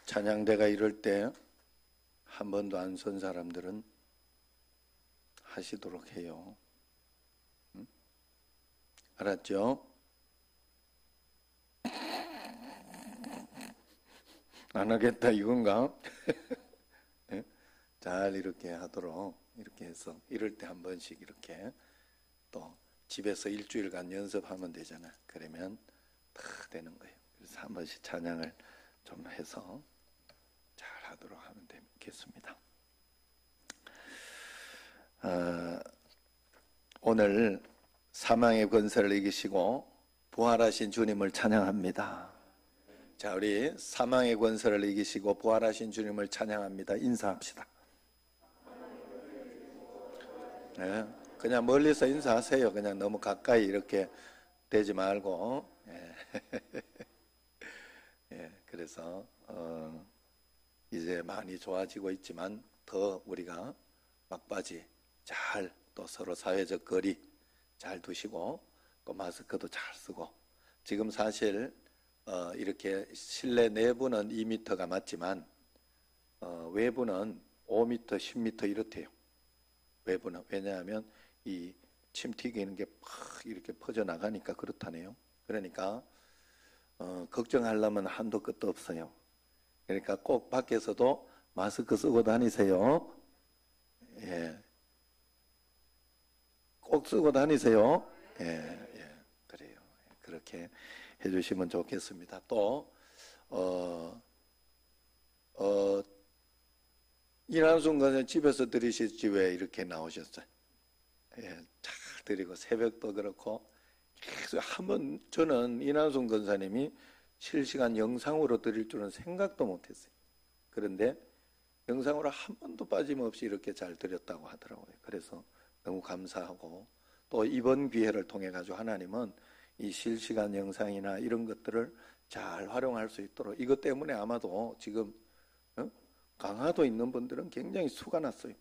찬양대가 이럴 때 한 번도 안 선 사람들은 하시도록 해요. 응? 알았죠? 안 하겠다 이건가? 네? 잘 이렇게 하도록 이렇게 해서 이럴 때 한 번씩 이렇게 또 집에서 일주일간 연습하면 되잖아. 그러면 다 되는 거예요. 그래서 한 번씩 찬양을 좀 해서 잘 하도록 하면 되겠습니다. 오늘 사망의 권세를 이기시고 부활하신 주님을 찬양합니다. 자, 우리 사망의 권세를 이기시고 부활하신 주님을 찬양합니다. 인사합시다. 네, 그냥 멀리서 인사하세요. 그냥 너무 가까이 이렇게 대지 말고. 예. 예, 그래서 이제 많이 좋아지고 있지만 더 우리가 막바지 잘 또 서로 사회적 거리 잘 두시고 또 마스크도 잘 쓰고 지금 사실 이렇게 실내 내부는 2m가 맞지만 외부는 5m, 10m 이렇대요. 외부는. 왜냐하면 이 침 튀기는 게 팍 이렇게 퍼져나가니까 그렇다네요. 그러니까 걱정하려면 한도 끝도 없어요. 그러니까 꼭 밖에서도 마스크 쓰고 다니세요. 예. 꼭 쓰고 다니세요. 예, 예, 그래요. 그렇게 해주시면 좋겠습니다. 또 이난순 건은 집에서 드리실지 왜 이렇게 나오셨어요? 예, 잘 드리고 새벽도 그렇고 계속 한번 저는 이난순 권사님이 실시간 영상으로 드릴 줄은 생각도 못했어요. 그런데 영상으로 한 번도 빠짐없이 이렇게 잘 드렸다고 하더라고요. 그래서 너무 감사하고 또 이번 기회를 통해 가지고 하나님은 이 실시간 영상이나 이런 것들을 잘 활용할 수 있도록 이것 때문에 아마도 지금 강화도 있는 분들은 굉장히 수가 났어요.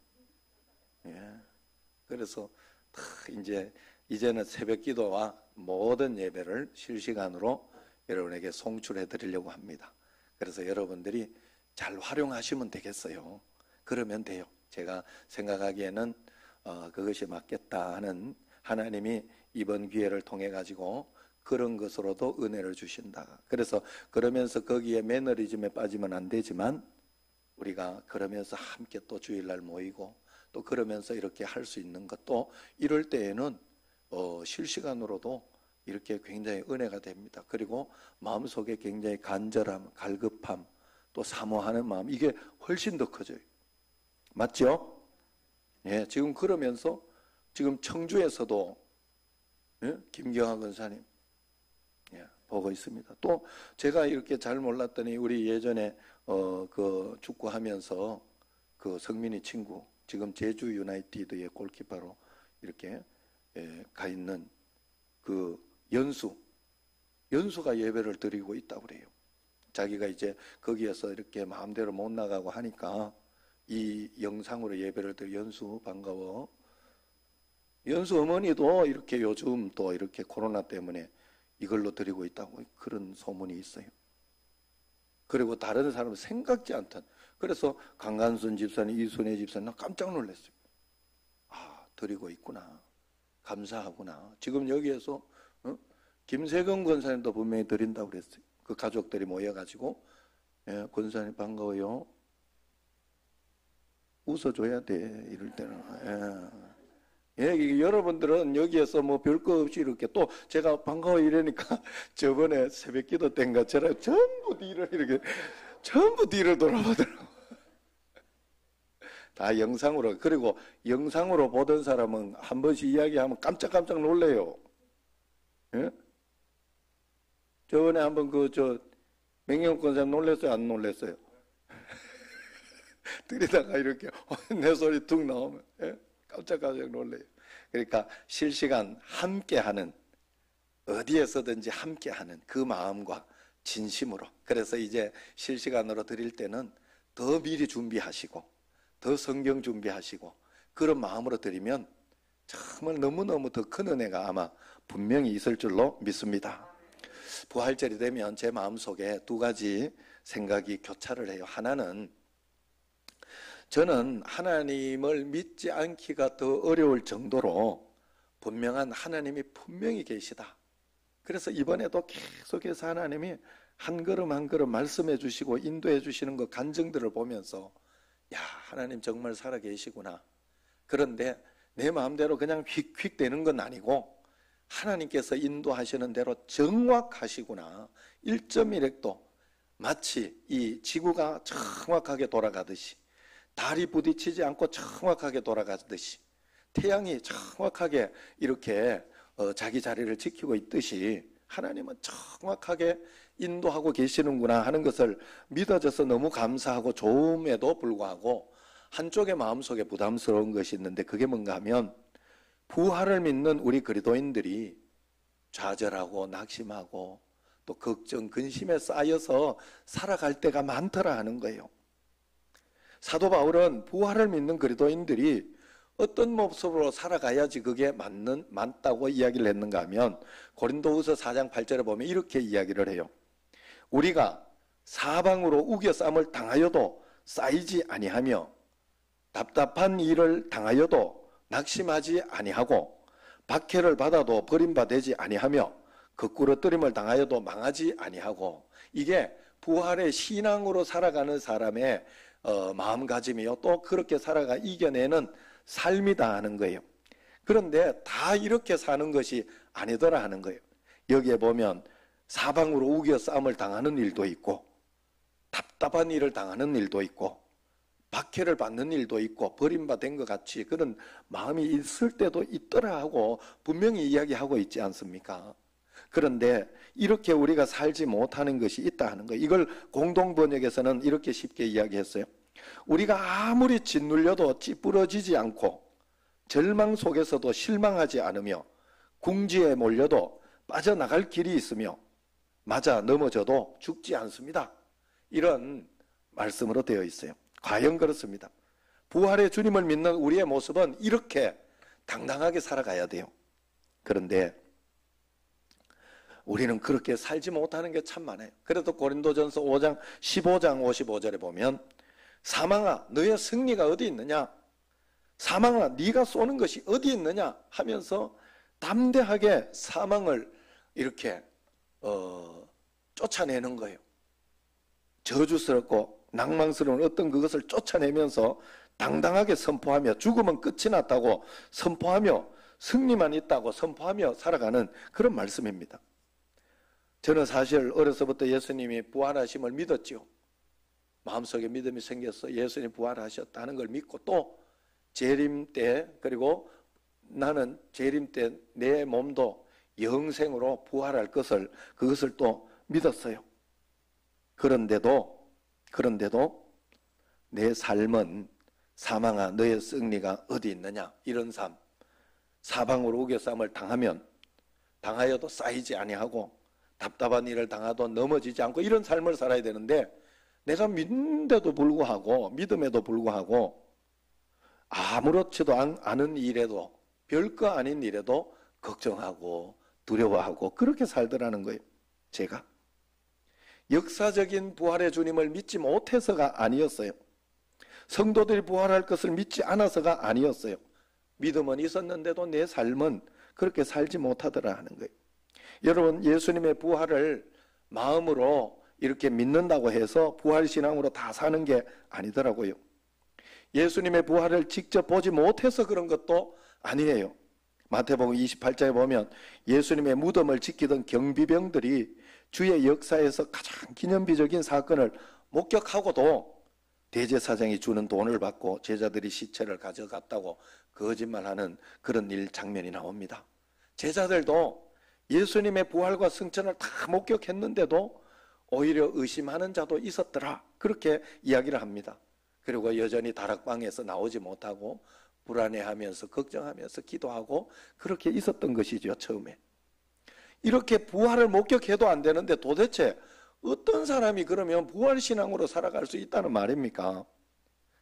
예. 그래서 이제는 새벽 기도와 모든 예배를 실시간으로 여러분에게 송출해 드리려고 합니다. 그래서 여러분들이 잘 활용하시면 되겠어요. 그러면 돼요. 제가 생각하기에는 그것이 맞겠다 하는 하나님이 이번 기회를 통해 가지고 그런 것으로도 은혜를 주신다. 그래서 그러면서 거기에 매너리즘에 빠지면 안 되지만 우리가 그러면서 함께 또 주일날 모이고 또 그러면서 이렇게 할 수 있는 것도 이럴 때에는 실시간으로도 이렇게 굉장히 은혜가 됩니다. 그리고 마음속에 굉장히 간절함, 갈급함, 또 사모하는 마음 이게 훨씬 더 커져요. 맞죠? 예, 지금 그러면서 지금 청주에서도 예? 김경하 권사님 예, 보고 있습니다. 또 제가 이렇게 잘 몰랐더니 우리 예전에 그 축구하면서 그 성민이 친구 지금 제주 유나이티드의 골키퍼로 이렇게 가 있는 그 연수가 예배를 드리고 있다고 그래요. 자기가 이제 거기에서 이렇게 마음대로 못 나가고 하니까 이 영상으로 예배를 드려. 연수 반가워. 연수 어머니도 이렇게 요즘 또 이렇게 코로나 때문에 이걸로 드리고 있다고 그런 소문이 있어요. 그리고 다른 사람은 생각지 않던. 그래서 강간순 집사님, 이순애 집사님 깜짝 놀랐어요. 아, 드리고 있구나. 감사하구나. 지금 여기에서 김세경 권사님도 분명히 드린다고 그랬어요. 그 가족들이 모여가지고 예, 권사님 반가워요. 웃어줘야 돼. 이럴 때는. 예. 예, 여러분들은 여기에서 뭐 별거 없이 이렇게 또 제가 반가워 이러니까 저번에 새벽 기도 때인 것처럼 전부 뒤를 돌아보더라고. 다 영상으로. 그리고 영상으로 보던 사람은 한 번씩 이야기하면 깜짝깜짝 놀래요. 예? 저번에 한번 맹영 권사님 놀랬어요? 안 놀랬어요? 들이다가 이렇게 내 소리 툭 나오면 예? 깜짝깜짝 놀래요. 그러니까 실시간 함께하는 어디에서든지 함께하는 그 마음과 진심으로. 그래서 이제 실시간으로 드릴 때는 더 미리 준비하시고 더 성경 준비하시고 그런 마음으로 드리면 정말 너무너무 더 큰 은혜가 아마 분명히 있을 줄로 믿습니다. 부활절이 되면 제 마음속에 두 가지 생각이 교차를 해요. 하나는 저는 하나님을 믿지 않기가 더 어려울 정도로 분명한 하나님이 분명히 계시다. 그래서 이번에도 계속해서 하나님이 한 걸음 한 걸음 말씀해 주시고 인도해 주시는 그 간증들을 보면서 야, 하나님 정말 살아 계시구나. 그런데 내 마음대로 그냥 휙휙 되는 건 아니고 하나님께서 인도하시는 대로 정확하시구나. 1.1획도 마치 이 지구가 정확하게 돌아가듯이, 달이 부딪히지 않고 정확하게 돌아가듯이, 태양이 정확하게 이렇게 자기 자리를 지키고 있듯이 하나님은 정확하게 인도하고 계시는구나 하는 것을 믿어져서 너무 감사하고 좋음에도 불구하고 한쪽의 마음속에 부담스러운 것이 있는데, 그게 뭔가 하면 부활을 믿는 우리 그리스도인들이 좌절하고 낙심하고 또 걱정, 근심에 쌓여서 살아갈 때가 많더라 하는 거예요. 사도 바울은 부활을 믿는 그리스도인들이 어떤 모습으로 살아가야지 그게 맞다고 이야기를 했는가 하면 고린도후서 4장 8절에 보면 이렇게 이야기를 해요. 우리가 사방으로 우겨쌈을 당하여도 쌓이지 아니하며 답답한 일을 당하여도 낙심하지 아니하고 박해를 받아도 버림받지 아니하며 거꾸러뜨림을 당하여도 망하지 아니하고, 이게 부활의 신앙으로 살아가는 사람의 마음가짐이요, 또 그렇게 살아가 이겨내는 삶이다 하는 거예요. 그런데 다 이렇게 사는 것이 아니더라 하는 거예요. 여기에 보면 사방으로 우겨 싸움을 당하는 일도 있고 답답한 일을 당하는 일도 있고 박해를 받는 일도 있고 버림받은 것 같이 그런 마음이 있을 때도 있더라 하고 분명히 이야기하고 있지 않습니까? 그런데 이렇게 우리가 살지 못하는 것이 있다 하는 거예요. 이걸 공동번역에서는 이렇게 쉽게 이야기했어요. 우리가 아무리 짓눌려도 찌푸러지지 않고 절망 속에서도 실망하지 않으며 궁지에 몰려도 빠져나갈 길이 있으며 맞아 넘어져도 죽지 않습니다. 이런 말씀으로 되어 있어요. 과연 그렇습니다. 부활의 주님을 믿는 우리의 모습은 이렇게 당당하게 살아가야 돼요. 그런데 우리는 그렇게 살지 못하는 게 참 많아요. 그래도 고린도전서 5장 15장 55절에 보면 사망아 너의 승리가 어디 있느냐, 사망아 네가 쏘는 것이 어디 있느냐 하면서 담대하게 사망을 이렇게 쫓아내는 거예요. 저주스럽고 낭망스러운 어떤 그것을 쫓아내면서 당당하게 선포하며 죽음은 끝이 났다고 선포하며 승리만 있다고 선포하며 살아가는 그런 말씀입니다. 저는 사실 어려서부터 예수님이 부활하심을 믿었죠. 마음속에 믿음이 생겨서 예수님 부활하셨다는 걸 믿고 또 재림 때, 그리고 나는 재림 때 내 몸도 영생으로 부활할 것을, 그것을 또 믿었어요. 그런데도 내 삶은 사망아 너의 승리가 어디 있느냐, 이런 삶, 사방으로 우겨쌈을 당하여도 쌓이지 아니하고 답답한 일을 당하도 넘어지지 않고 이런 삶을 살아야 되는데, 내가 믿는데도 불구하고 믿음에도 불구하고 아무렇지도 않은 일에도, 별거 아닌 일에도 걱정하고 두려워하고 그렇게 살더라는 거예요. 제가 역사적인 부활의 주님을 믿지 못해서가 아니었어요. 성도들이 부활할 것을 믿지 않아서가 아니었어요. 믿음은 있었는데도 내 삶은 그렇게 살지 못하더라 하는 거예요. 여러분, 예수님의 부활을 마음으로 이렇게 믿는다고 해서 부활신앙으로 다 사는 게 아니더라고요. 예수님의 부활을 직접 보지 못해서 그런 것도 아니에요. 마태복음 28장에 보면 예수님의 무덤을 지키던 경비병들이 주의 역사에서 가장 기념비적인 사건을 목격하고도 대제사장이 주는 돈을 받고 제자들이 시체를 가져갔다고 거짓말하는 그런 장면이 나옵니다. 제자들도 예수님의 부활과 승천을 다 목격했는데도 오히려 의심하는 자도 있었더라, 그렇게 이야기를 합니다. 그리고 여전히 다락방에서 나오지 못하고 불안해하면서 걱정하면서 기도하고 그렇게 있었던 것이죠. 처음에 이렇게 부활을 목격해도 안 되는데 도대체 어떤 사람이 그러면 부활신앙으로 살아갈 수 있다는 말입니까?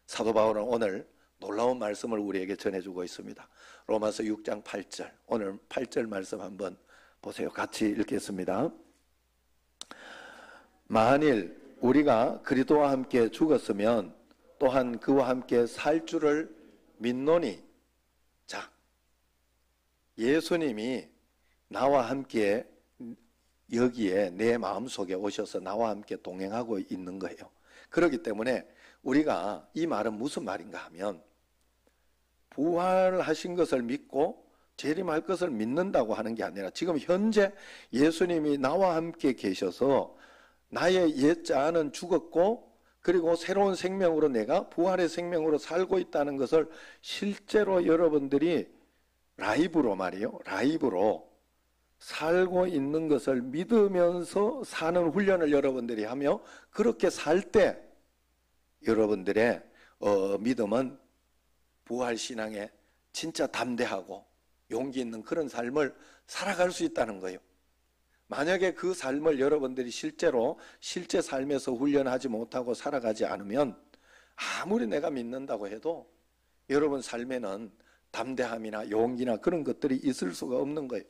사도 바울은 오늘 놀라운 말씀을 우리에게 전해주고 있습니다. 로마서 6장 8절, 오늘 8절 말씀 한번 보세요. 같이 읽겠습니다. 만일 우리가 그리스도와 함께 죽었으면 또한 그와 함께 살 줄을 믿노니. 자, 예수님이 나와 함께 여기에 내 마음속에 오셔서 나와 함께 동행하고 있는 거예요. 그렇기 때문에 우리가 이 말은 무슨 말인가 하면 부활하신 것을 믿고 재림할 것을 믿는다고 하는 게 아니라 지금 현재 예수님이 나와 함께 계셔서 나의 옛자아는 죽었고 그리고 새로운 생명으로 내가 부활의 생명으로 살고 있다는 것을 실제로 여러분들이 라이브로 말이요. 라이브로 살고 있는 것을 믿으면서 사는 훈련을 여러분들이 하며 그렇게 살 때 여러분들의 믿음은 부활신앙에 진짜 담대하고 용기 있는 그런 삶을 살아갈 수 있다는 거예요. 만약에 그 삶을 여러분들이 실제로 실제 삶에서 훈련하지 못하고 살아가지 않으면 아무리 내가 믿는다고 해도 여러분 삶에는 담대함이나 용기나 그런 것들이 있을 수가 없는 거예요.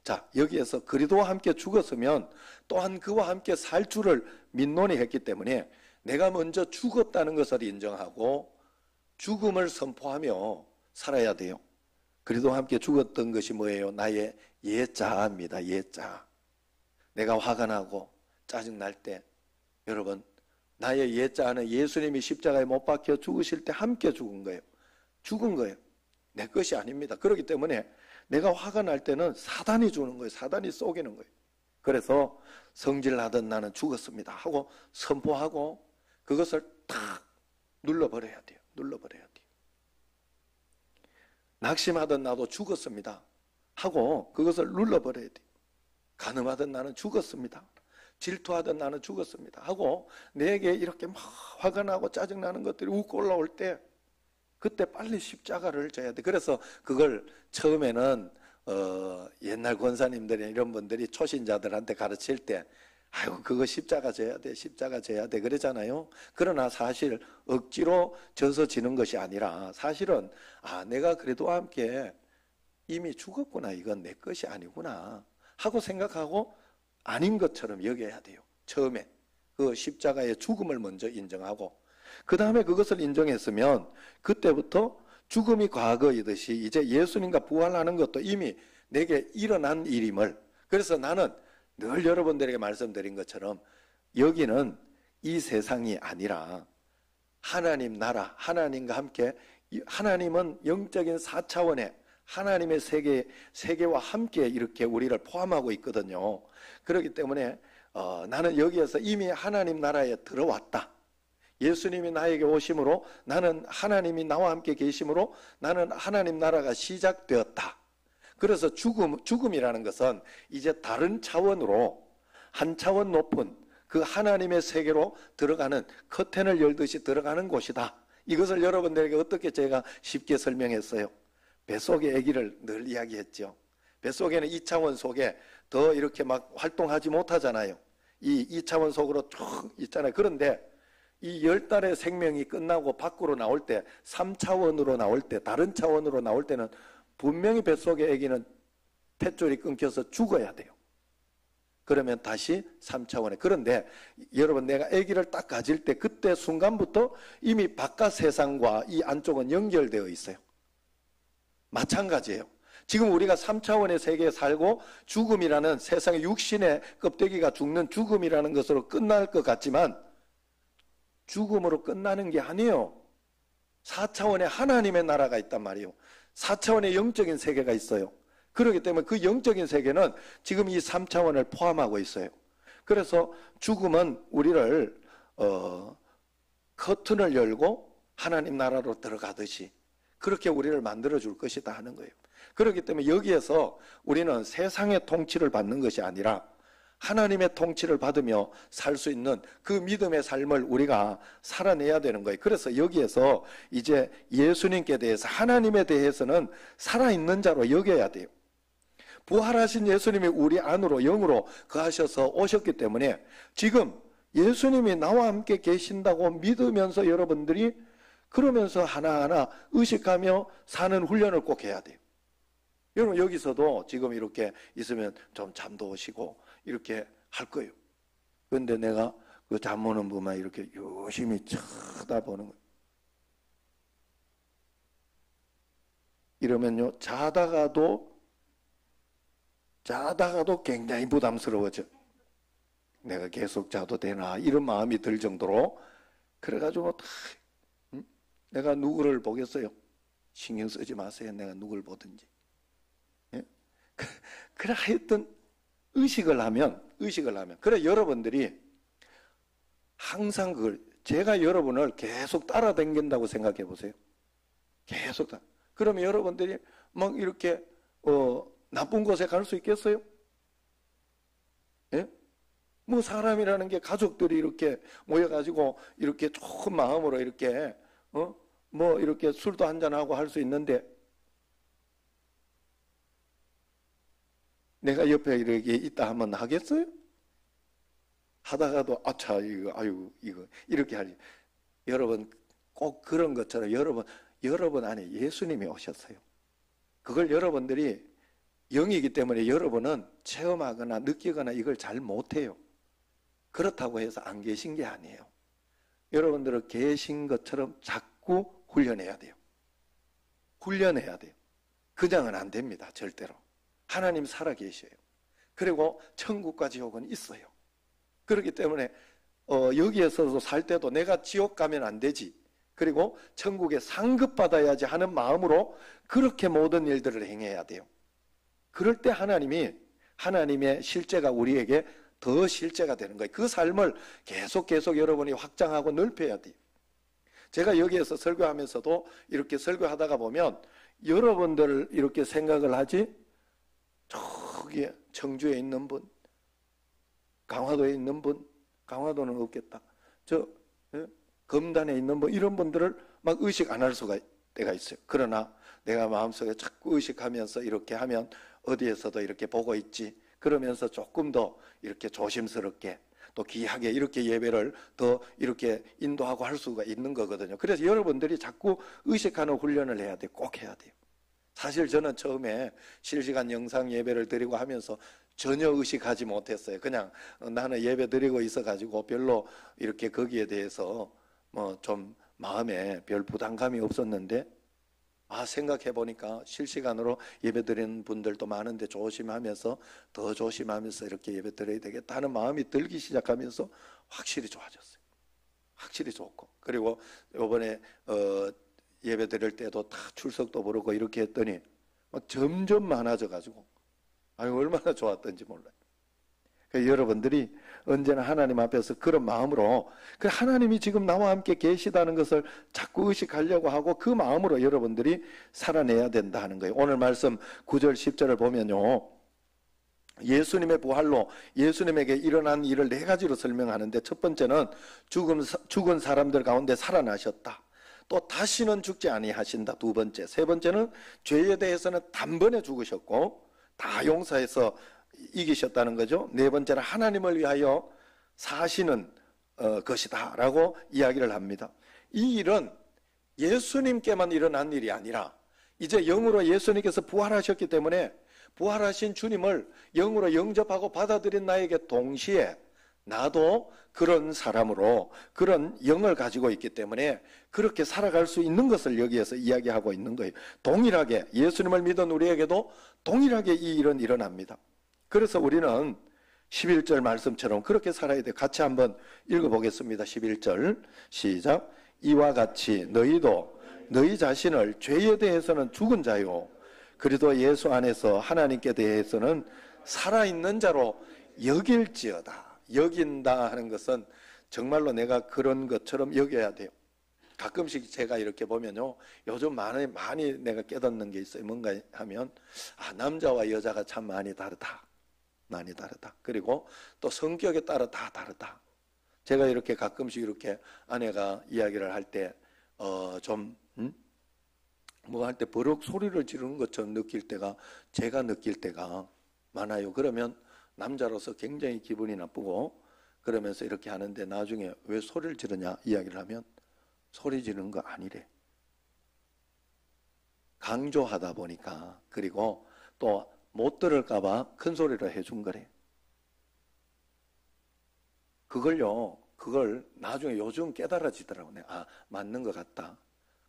자, 여기에서 그리스도와 함께 죽었으면 또한 그와 함께 살 줄을 믿노니 했기 때문에 내가 먼저 죽었다는 것을 인정하고 죽음을 선포하며 살아야 돼요. 그리스도와 함께 죽었던 것이 뭐예요? 나의 옛자아입니다. 옛자아. 내가 화가 나고 짜증날 때 여러분 나의 옛자아는 예수님이 십자가에 못 박혀 죽으실 때 함께 죽은 거예요. 죽은 거예요. 내 것이 아닙니다. 그렇기 때문에 내가 화가 날 때는 사단이 주는 거예요. 사단이 쏘기는 거예요. 그래서 성질나던 나는 죽었습니다 하고 선포하고 그것을 탁 눌러버려야 돼요. 눌러버려야 돼요. 낙심하던 나도 죽었습니다 하고 그것을 눌러버려야 돼요. 간음하던 나는 죽었습니다. 질투하던 나는 죽었습니다 하고 내게 이렇게 막 화가 나고 짜증나는 것들이 웃고 올라올 때 그때 빨리 십자가를 져야 돼. 그래서 그걸 처음에는 옛날 권사님들이 이런 분들이 초신자들한테 가르칠 때 아이고 그거 십자가 져야 돼, 십자가 져야 돼 그러잖아요. 그러나 사실 억지로 져서 지는 것이 아니라 사실은 내가 그래도 함께 이미 죽었구나, 이건 내 것이 아니구나 하고 생각하고 아닌 것처럼 여겨야 돼요. 처음에 그 십자가의 죽음을 먼저 인정하고 그 다음에 그것을 인정했으면 그때부터 죽음이 과거이듯이 이제 예수님과 부활하는 것도 이미 내게 일어난 일임을. 그래서 나는 늘 여러분들에게 말씀드린 것처럼 여기는 이 세상이 아니라 하나님 나라, 하나님과 함께, 하나님은 영적인 4차원의 하나님의 세계와 함께 이렇게 우리를 포함하고 있거든요. 그렇기 때문에 나는 여기에서 이미 하나님 나라에 들어왔다. 예수님이 나에게 오심으로 나는 하나님이 나와 함께 계심으로 나는 하나님 나라가 시작되었다. 그래서 죽음이라는 것은 이제 다른 차원으로 한 차원 높은 그 하나님의 세계로 들어가는 커튼을 열듯이 들어가는 곳이다. 이것을 여러분들에게 어떻게 제가 쉽게 설명했어요? 뱃속의 아기를 늘 이야기했죠. 뱃속에는 2차원 속에 더 이렇게 막 활동하지 못하잖아요. 이 2차원 속으로 쭉 있잖아요. 그런데 이 10달의 생명이 끝나고 밖으로 나올 때 3차원으로 나올 때 다른 차원으로 나올 때는 분명히 뱃속의 아기는 탯줄이 끊겨서 죽어야 돼요. 그러면 다시 3차원에. 그런데 여러분 내가 아기를 딱 가질 때 그때 순간부터 이미 바깥 세상과 이 안쪽은 연결되어 있어요. 마찬가지예요. 지금 우리가 3차원의 세계에 살고 죽음이라는 세상의 육신의 껍데기가 죽는 죽음이라는 것으로 끝날 것 같지만 죽음으로 끝나는 게 아니에요. 4차원의 하나님의 나라가 있단 말이에요. 4차원의 영적인 세계가 있어요. 그렇기 때문에 그 영적인 세계는 지금 이 3차원을 포함하고 있어요. 그래서 죽음은 우리를 커튼을 열고 하나님 나라로 들어가듯이 그렇게 우리를 만들어 줄 것이다 하는 거예요. 그렇기 때문에 여기에서 우리는 세상의 통치를 받는 것이 아니라 하나님의 통치를 받으며 살 수 있는 그 믿음의 삶을 우리가 살아내야 되는 거예요. 그래서 여기에서 이제 예수님께 대해서 하나님에 대해서는 살아있는 자로 여겨야 돼요. 부활하신 예수님이 우리 안으로 영으로 거하셔서 오셨기 때문에 지금 예수님이 나와 함께 계신다고 믿으면서 여러분들이 그러면서 하나하나 의식하며 사는 훈련을 꼭 해야 돼요. 여러분 여기서도 지금 이렇게 있으면 좀 잠도 오시고 이렇게 할 거예요. 그런데 내가 그 잠 오는 분만 이렇게 유심히 쳐다보는 거예요. 이러면요, 자다가도 굉장히 부담스러워져. 내가 계속 자도 되나 이런 마음이 들 정도로. 그래가지고 내가 누구를 보겠어요? 신경 쓰지 마세요. 내가 누구를 보든지. 예? 그래 하여튼 의식을 하면 그래 여러분들이 항상 그걸, 제가 여러분을 계속 따라다닌다고 생각해 보세요. 계속 그러면 여러분들이 막 이렇게 나쁜 곳에 갈 수 있겠어요? 예? 뭐 사람이라는 게 가족들이 이렇게 모여가지고 이렇게 좋은 마음으로 이렇게 뭐 이렇게 술도 한잔하고 할 수 있는데, 내가 옆에 이렇게 있다 하면 하겠어요? 하다가도 아차 이거 아유 이거 이렇게 하지. 여러분 꼭 그런 것처럼 여러분 안에 예수님이 오셨어요. 그걸 여러분들이 영이기 때문에 여러분은 체험하거나 느끼거나 이걸 잘 못해요. 그렇다고 해서 안 계신 게 아니에요. 여러분들은 계신 것처럼 자꾸 훈련해야 돼요. 훈련해야 돼요. 그냥은 안 됩니다. 절대로. 하나님 살아계셔요. 그리고 천국과 지옥은 있어요. 그렇기 때문에 여기에서도 살 때도 내가 지옥 가면 안 되지, 그리고 천국에 상급받아야지 하는 마음으로 그렇게 모든 일들을 행해야 돼요. 그럴 때 하나님의 실제가 우리에게 더 실제가 되는 거예요. 그 삶을 계속 여러분이 확장하고 넓혀야 돼요. 제가 여기에서 설교하면서도 이렇게 설교하다가 보면 여러분들 이렇게 생각을 하지, 저기 청주에 있는 분, 강화도에 있는 분, 강화도는 없겠다, 검단에 있는 분, 이런 분들을 막 의식 안 할 수가 때가 있어요. 그러나 내가 마음속에 자꾸 의식하면서 이렇게 하면 어디에서도 이렇게 보고 있지, 그러면서 조금 더 이렇게 조심스럽게 또 귀하게 이렇게 예배를 더 이렇게 인도하고 할 수가 있는 거거든요. 그래서 여러분들이 자꾸 의식하는 훈련을 해야 돼요. 꼭 해야 돼요. 사실 저는 처음에 실시간 영상 예배를 드리고 하면서 전혀 의식하지 못했어요. 그냥 나는 예배 드리고 있어가지고 별로 이렇게 거기에 대해서 뭐 좀 마음에 별 부담감이 없었는데, 생각해 보니까 실시간으로 예배 드리는 분들도 많은데 조심하면서, 더 조심하면서 이렇게 예배 드려야 되겠다는 마음이 들기 시작하면서 확실히 좋아졌어요. 확실히 좋고, 그리고 이번에 예배 드릴 때도 다 출석도 부르고 이렇게 했더니 막 점점 많아져 가지고 얼마나 좋았던지 몰라요. 그러니까 여러분들이 언제나 하나님 앞에서 그런 마음으로, 하나님이 지금 나와 함께 계시다는 것을 자꾸 의식하려고 하고 그 마음으로 여러분들이 살아내야 된다 하는 거예요. 오늘 말씀 9절 10절을 보면요, 예수님의 부활로 예수님에게 일어난 일을 4가지로 설명하는데, 첫 번째는 죽은 사람들 가운데 살아나셨다. 또 다시는 죽지 아니하신다. 두 번째, 세 번째는 죄에 대해서는 단번에 죽으셨고 다 용서해서 이기셨다는 거죠. 네 번째는 하나님을 위하여 사시는 것이다 라고 이야기를 합니다. 이 일은 예수님께만 일어난 일이 아니라 이제 영으로 예수님께서 부활하셨기 때문에 부활하신 주님을 영으로 영접하고 받아들인 나에게 동시에 나도 그런 사람으로 그런 영을 가지고 있기 때문에 그렇게 살아갈 수 있는 것을 여기에서 이야기하고 있는 거예요. 동일하게 예수님을 믿은 우리에게도 동일하게 이 일은 일어납니다. 그래서 우리는 11절 말씀처럼 그렇게 살아야 돼요. 같이 한번 읽어보겠습니다. 11절 시작. 이와 같이 너희도 너희 자신을 죄에 대해서는 죽은 자요 그리스도 예수 안에서 하나님께 대해서는 살아있는 자로 여길지어다. 여긴다 하는 것은 정말로 내가 그런 것처럼 여겨야 돼요. 가끔씩 제가 이렇게 보면요, 요즘 많이 내가 깨닫는 게 있어요. 뭔가 하면 남자와 여자가 참 많이 다르다. 그리고 또 성격에 따라 다 다르다. 제가 이렇게 가끔씩 이렇게 아내가 이야기를 할 때 뭐 할 때 버럭 소리를 지르는 것처럼 제가 느낄 때가 많아요. 그러면 남자로서 굉장히 기분이 나쁘고 그러면서 이렇게 하는데, 나중에 왜 소리를 지르냐 이야기를 하면 소리 지르는 거 아니래. 강조하다 보니까, 그리고 또 못 들을까 봐 큰 소리로 해준 거래. 그걸 나중에 요즘 깨달아지더라고요. 아, 맞는 것 같다.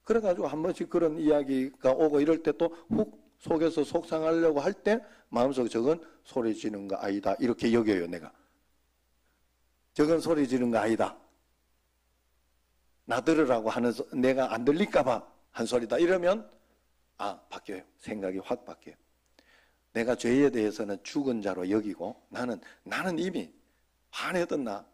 그래가지고 한 번씩 그런 이야기가 오고 이럴 때 또 훅 속에서 속상하려고 할 때 마음속에 저건 소리 지르는 거 아니다. 이렇게 여겨요, 내가. 저건 소리 지르는 거 아니다. 나 들으라고 하는, 내가 안 들릴까봐 한 소리다. 이러면, 바뀌어요. 생각이 확 바뀌어요. 내가 죄에 대해서는 죽은 자로 여기고, 나는 이미 화내던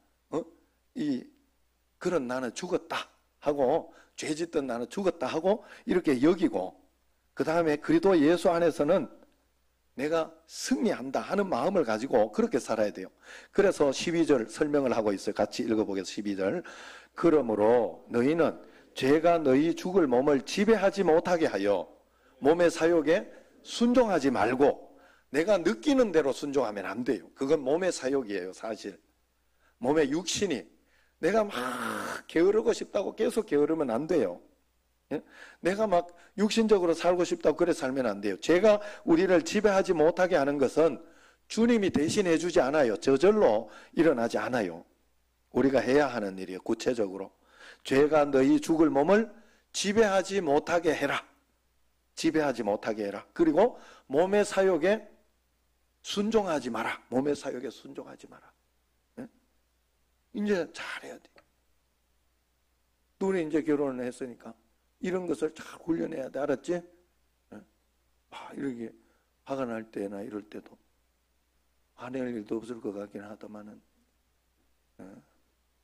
그런 나는 죽었다 하고, 죄 짓던 나는 죽었다 하고, 이렇게 여기고, 그 다음에 그리스도 예수 안에서는 내가 승리한다 하는 마음을 가지고 그렇게 살아야 돼요. 그래서 12절 설명을 하고 있어요. 같이 읽어보겠습니다. 12절. 그러므로 너희는 죄가 너희 죽을 몸을 지배하지 못하게 하여 몸의 사욕에 순종하지 말고, 내가 느끼는 대로 순종하면 안 돼요. 그건 몸의 사욕이에요, 사실. 몸의 육신이 내가 막 게으르고 싶다고 계속 게으르면 안 돼요. 내가 막 육신적으로 살고 싶다고 그래 살면 안 돼요. 죄가 우리를 지배하지 못하게 하는 것은 주님이 대신해 주지 않아요. 저절로 일어나지 않아요. 우리가 해야 하는 일이에요. 구체적으로 죄가 너희 죽을 몸을 지배하지 못하게 해라. 지배하지 못하게 해라. 그리고 몸의 사욕에 순종하지 마라. 몸의 사욕에 순종하지 마라. 이제 잘해야 돼. 둘이 이제 결혼을 했으니까 이런 것을 잘 훈련해야 돼. 알았지? 이렇게 화가 날 때나 이럴 때도 화낼 일도 없을 것 같긴 하더만은,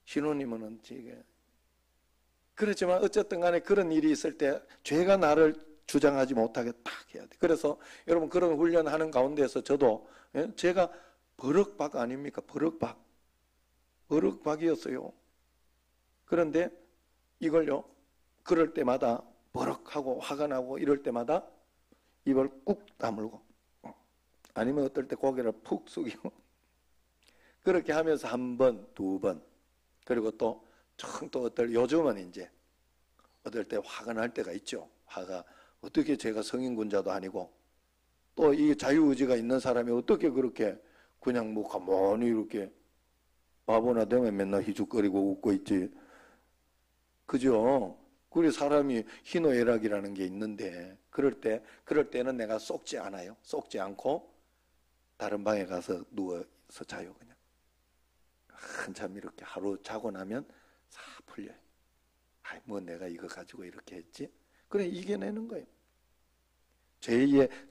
신혼이면은 지게 그렇지만 어쨌든 간에 그런 일이 있을 때 죄가 나를 주장하지 못하게 딱 해야 돼. 그래서 여러분 그런 훈련하는 가운데서 저도 제가 버럭박 아닙니까? 버럭박이었어요. 그런데 이걸요, 그럴 때마다 버럭하고 화가 나고 이럴 때마다 입을 꾹 다물고, 아니면 어떨 때 고개를 푹 숙이고 그렇게 하면서 한 번, 두 번, 그리고 또 요즘은 이제 어떨 때 화가 날 때가 있죠. 화가 어떻게, 제가 성인군자도 아니고 또 이 자유의지가 있는 사람이 어떻게 그렇게 그냥 뭐 가만히 이렇게 바보나 되면 맨날 희죽거리고 웃고 있지. 그죠? 우리 사람이 희노애락이라는 게 있는데 그럴 때는 내가 속지 않아요. 속지 않고 다른 방에 가서 누워서 자요. 그냥 한참 이렇게 하루 자고 나면 싹 풀려요. 뭐 내가 이거 가지고 이렇게 했지? 그래, 이겨내는 거예요.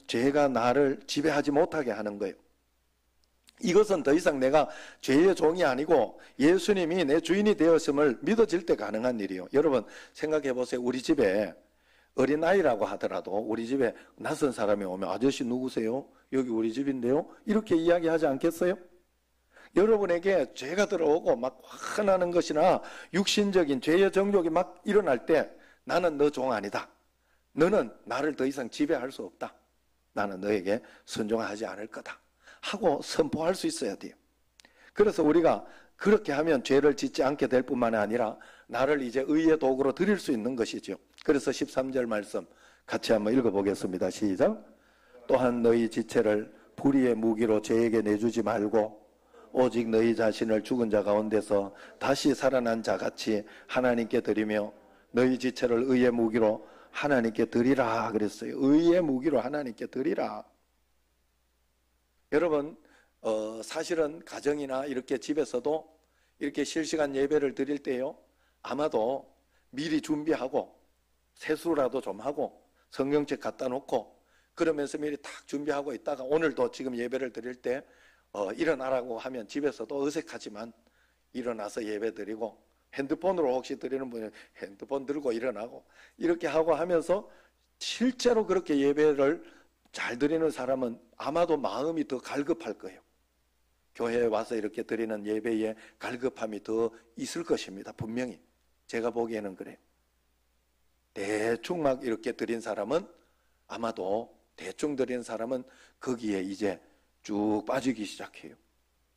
죄가 나를 지배하지 못하게 하는 거예요. 이것은 더 이상 내가 죄의 종이 아니고 예수님이 내 주인이 되었음을 믿어질 때 가능한 일이에요. 여러분 생각해 보세요. 우리 집에 어린아이라고 하더라도 우리 집에 낯선 사람이 오면 아저씨 누구세요? 여기 우리 집인데요? 이렇게 이야기하지 않겠어요? 여러분에게 죄가 들어오고 막 화나는 것이나 육신적인 죄의 정욕이 막 일어날 때 나는 너 종 아니다. 너는 나를 더 이상 지배할 수 없다. 나는 너에게 순종하지 않을 거다 하고 선포할 수 있어야 돼요. 그래서 우리가 그렇게 하면 죄를 짓지 않게 될 뿐만 아니라 나를 이제 의의 도구로 드릴 수 있는 것이죠. 그래서 13절 말씀 같이 한번 읽어보겠습니다. 시작. 또한 너희 지체를 불의의 무기로 죄에게 내주지 말고 오직 너희 자신을 죽은 자 가운데서 다시 살아난 자같이 하나님께 드리며 너희 지체를 의의 무기로 하나님께 드리라 그랬어요. 의의 무기로 하나님께 드리라. 여러분 사실은 가정이나 이렇게 집에서도 이렇게 실시간 예배를 드릴 때요, 아마도 미리 준비하고 세수라도 좀 하고 성경책 갖다 놓고 그러면서 미리 딱 준비하고 있다가 오늘도 지금 예배를 드릴 때 일어나라고 하면 집에서도 어색하지만 일어나서 예배 드리고, 핸드폰으로 혹시 드리는 분은 핸드폰 들고 일어나고 이렇게 하고 하면서 실제로 그렇게 예배를 잘 드리는 사람은 아마도 마음이 더 갈급할 거예요. 교회에 와서 이렇게 드리는 예배에 갈급함이 더 있을 것입니다. 분명히. 제가 보기에는 그래요. 대충 막 이렇게 드린 사람은, 아마도 대충 드린 사람은 거기에 이제 쭉 빠지기 시작해요.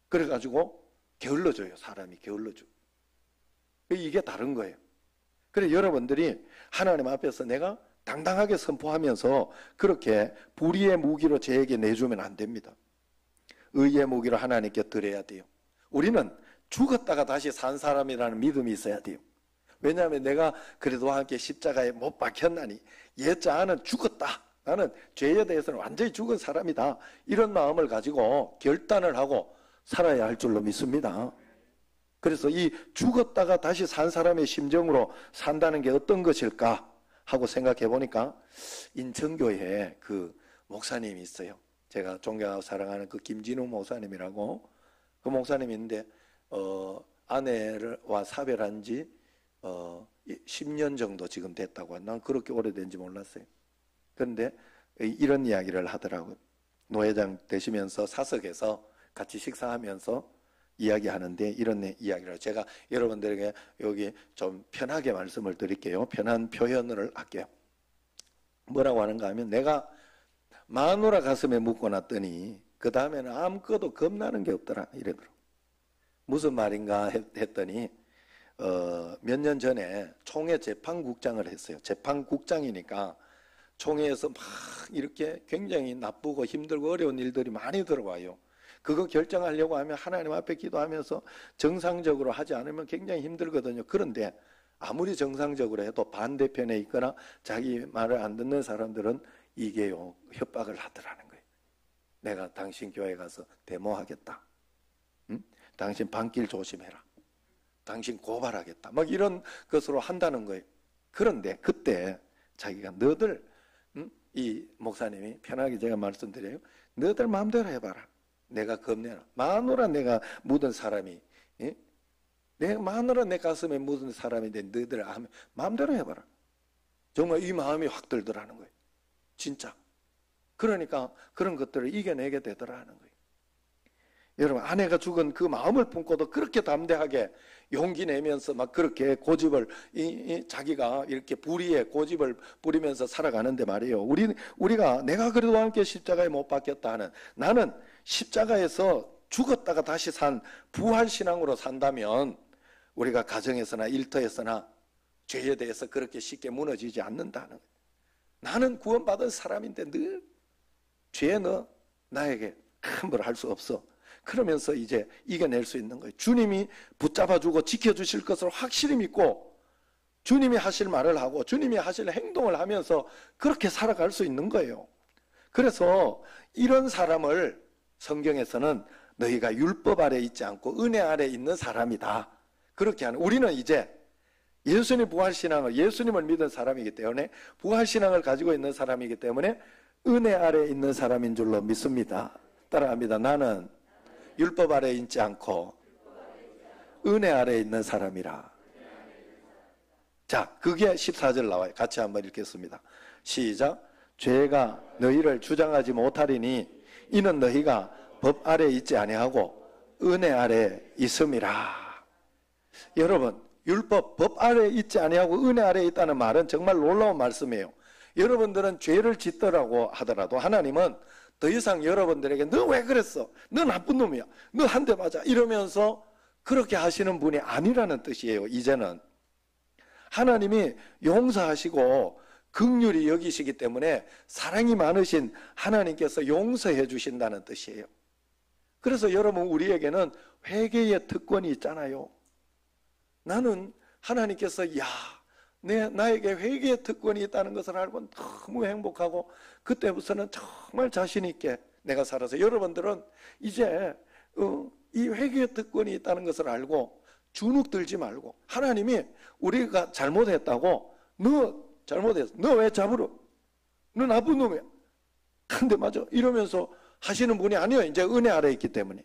그래가지고 게을러져요. 사람이 게을러져. 이게 다른 거예요. 그래, 여러분들이 하나님 앞에서 내가 당당하게 선포하면서 그렇게 불의의 무기로 죄에게 내주면 안 됩니다. 의의 무기로 하나님께 드려야 돼요. 우리는 죽었다가 다시 산 사람이라는 믿음이 있어야 돼요. 왜냐하면 내가 그래도 함께 십자가에 못 박혔나니 옛자아는 죽었다. 나는 죄에 대해서는 완전히 죽은 사람이다. 이런 마음을 가지고 결단을 하고 살아야 할 줄로 믿습니다. 그래서 이 죽었다가 다시 산 사람의 심정으로 산다는 게 어떤 것일까 하고 생각해 보니까 인천교회에 그 목사님이 있어요. 제가 존경하고 사랑하는 그 김진우 목사님이라고 그 목사님이 있는데 아내와 사별한 지 10년 정도 지금 됐다고. 난 그렇게 오래된지 몰랐어요. 그런데 이런 이야기를 하더라고요. 노회장 되시면서 사석에서 같이 식사하면서 이야기하는데 이런 이야기를 제가 여러분들에게 여기 좀 편하게 말씀을 드릴게요. 편한 표현을 할게요. 뭐라고 하는가 하면 내가 마누라 가슴에 묶어 놨더니 그 다음에는 아무것도 겁나는 게 없더라 이러더라고요. 무슨 말인가 했더니 몇 년 전에 총회 재판국장을 했어요. 재판국장이니까 총회에서 막 이렇게 굉장히 나쁘고 힘들고 어려운 일들이 많이 들어와요. 그거 결정하려고 하면 하나님 앞에 기도하면서 정상적으로 하지 않으면 굉장히 힘들거든요. 그런데 아무리 정상적으로 해도 반대편에 있거나 자기 말을 안 듣는 사람들은 이게요 협박을 하더라는 거예요. 내가 당신 교회 가서 데모하겠다. 응? 당신 반길 조심해라. 당신 고발하겠다. 막 이런 것으로 한다는 거예요. 그런데 그때 자기가 너들 이 목사님이 편하게 제가 말씀드려요. 너들 마음대로 해봐라. 내가 겁내라. 마누라 내가 묻은 사람이 내 마누라 내 가슴에 묻은 사람인데 너들 마음대로 해봐라. 정말 이 마음이 확 들더라는 거예요. 진짜. 그러니까 그런 것들을 이겨내게 되더라는 거예요. 여러분 아내가 죽은 그 마음을 품고도 그렇게 담대하게 용기 내면서 막 그렇게 고집을 자기가 이렇게 불의에 고집을 부리면서 살아가는데 말이에요. 우리가 내가 그래도 함께 십자가에 못 박혔다 하는 나는 십자가에서 죽었다가 다시 산 부활신앙으로 산다면 우리가 가정에서나 일터에서나 죄에 대해서 그렇게 쉽게 무너지지 않는다는 거예요. 나는 구원받은 사람인데 늘 죄에 너 나에게 함부로 할 수 없어. 그러면서 이제 이겨낼 수 있는 거예요. 주님이 붙잡아주고 지켜주실 것을 확실히 믿고 주님이 하실 말을 하고 주님이 하실 행동을 하면서 그렇게 살아갈 수 있는 거예요. 그래서 이런 사람을 성경에서는 너희가 율법 아래 있지 않고 은혜 아래 있는 사람이다. 그렇게 하는 우리는 이제 예수님 부활신앙을 예수님을 믿은 사람이기 때문에 부활신앙을 가지고 있는 사람이기 때문에 은혜 아래 있는 사람인 줄로 믿습니다. 따라합니다. 나는 율법 아래 있지 않고 은혜 아래 있는 사람이라. 자, 그게 14절 나와요. 같이 한번 읽겠습니다. 시작. 죄가 너희를 주장하지 못하리니 이는 너희가 법 아래 있지 아니하고 은혜 아래 있음이라. 여러분, 율법, 법 아래 있지 아니하고 은혜 아래 있다는 말은 정말 놀라운 말씀이에요. 여러분들은 죄를 짓더라고 하더라도 하나님은 더 이상 여러분들에게 너 왜 그랬어? 너 나쁜 놈이야. 너 한 대 맞아. 이러면서 그렇게 하시는 분이 아니라는 뜻이에요. 이제는 하나님이 용서하시고 긍휼히 여기시기 때문에 사랑이 많으신 하나님께서 용서해 주신다는 뜻이에요. 그래서 여러분 우리에게는 회개의 특권이 있잖아요. 나는 하나님께서 나에게 회개의 특권이 있다는 것을 알고 너무 행복하고 그때부터는 정말 자신 있게 내가 살아서 여러분들은 이제 이 회개의 특권이 있다는 것을 알고 주눅 들지 말고 하나님이 우리가 잘못했다고 너 잘못했어. 너 왜 잡으러? 너 나쁜 놈이야. 근데 맞아. 이러면서 하시는 분이 아니에요. 이제 은혜 아래 있기 때문에.